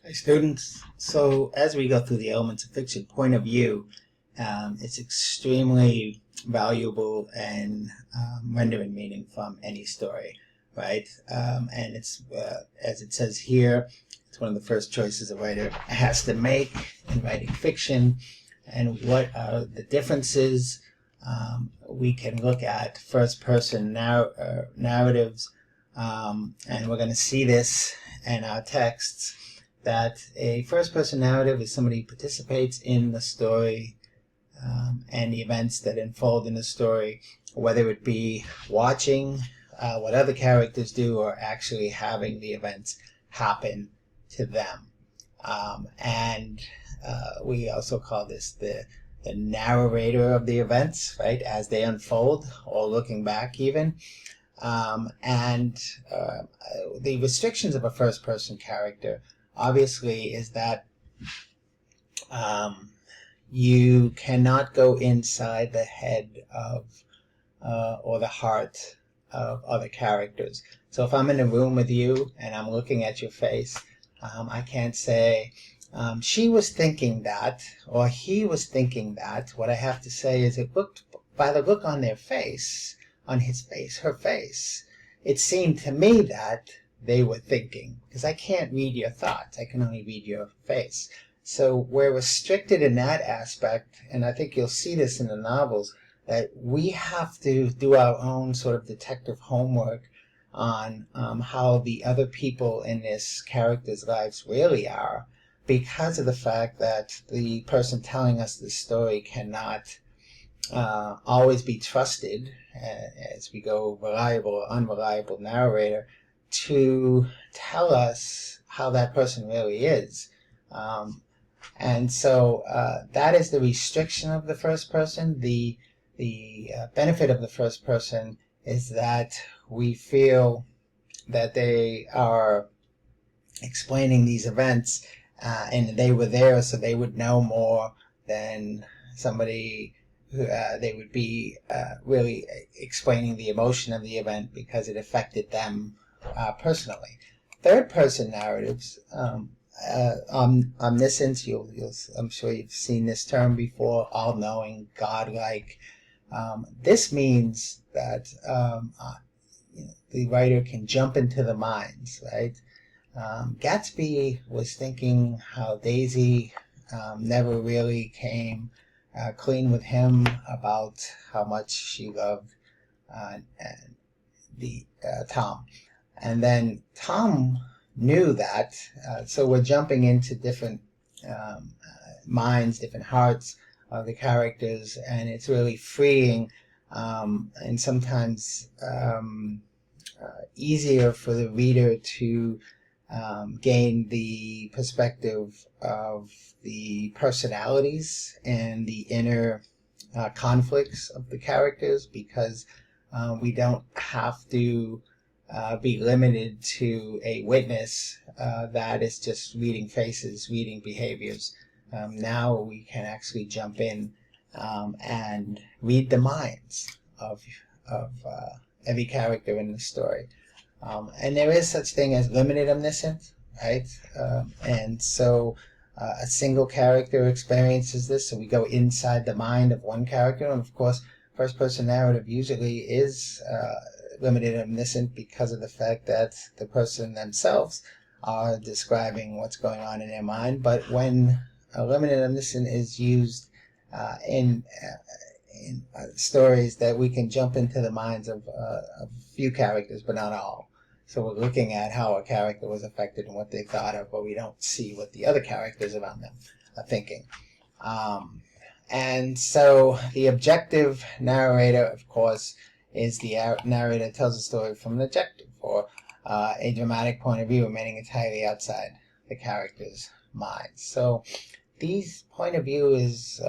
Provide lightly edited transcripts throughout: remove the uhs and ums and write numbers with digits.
Hi, students. So as we go through the elements of fiction, point of view, it's extremely valuable in rendering meaning from any story, right? And it's, as it says here, it's one of the first choices a writer has to make in writing fiction. And what are the differences? We can look at first-person narratives, and we're going to see this in our texts, that a first-person narrative is somebody who participates in the story and the events that unfold in the story, whether it be watching what other characters do or actually having the events happen to them. And we also call this the narrator of the events, right, as they unfold, or looking back even. And the restrictions of a first-person character obviously is that you cannot go inside the head of or the heart of other characters. So if I'm in a room with you and I'm looking at your face, I can't say, she was thinking that, or he was thinking that. What I have to say is, it looked, by the look on their face, on his face, her face, it seemed to me that they were thinking, because I can't read your thoughts. I can only read your face. So we're restricted in that aspect, and I think you'll see this in the novels, that we have to do our own sort of detective homework on how the other people in this character's lives really are, because of the fact that the person telling us the story cannot always be trusted, as we go reliable or unreliable narrator, to tell us how that person really is. And so that is the restriction of the first person. The benefit of the first person is that we feel that they are explaining these events and they were there, so they would know more than somebody who they would be really explaining the emotion of the event because it affected them personally. Third person narratives, omniscience, I'm sure you've seen this term before, all-knowing, godlike. This means that the writer can jump into the minds, right? Gatsby was thinking how Daisy never really came clean with him about how much she loved Tom. And then Tom knew that, so we're jumping into different minds, different hearts of the characters, and it's really freeing and sometimes easier for the reader to gain the perspective of the personalities and the inner conflicts of the characters, because we don't have to be limited to a witness that is just reading faces, reading behaviors. Now we can actually jump in and read the minds of every character in the story. And there is such thing as limited omniscience, right? And so a single character experiences this, so we go inside the mind of one character, and of course first-person narrative usually is limited omniscient because of the fact that the person themselves are describing what's going on in their mind. But when a limited omniscient is used in stories, that we can jump into the minds of a few characters, but not all. So we're looking at how a character was affected and what they thought of, but we don't see what the other characters around them are thinking. And so the objective narrator, of course, is the narrator tells a story from an objective or a dramatic point of view, remaining entirely outside the character's mind. So these point of view is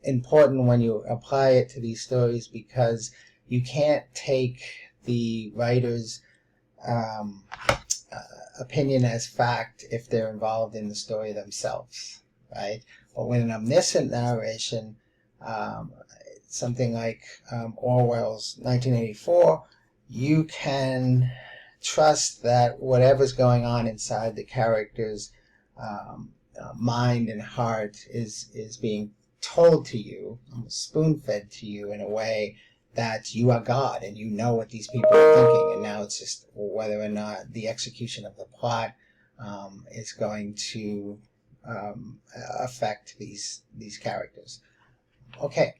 important when you apply it to these stories, because you can't take the writer's opinion as fact if they're involved in the story themselves, right? But with an omniscient narration, something like Orwell's 1984, you can trust that whatever's going on inside the character's mind and heart is being told to you, almost spoon-fed to you in a way that you are God and you know what these people are thinking, and now it's just whether or not the execution of the plot is going to affect these characters. Okay,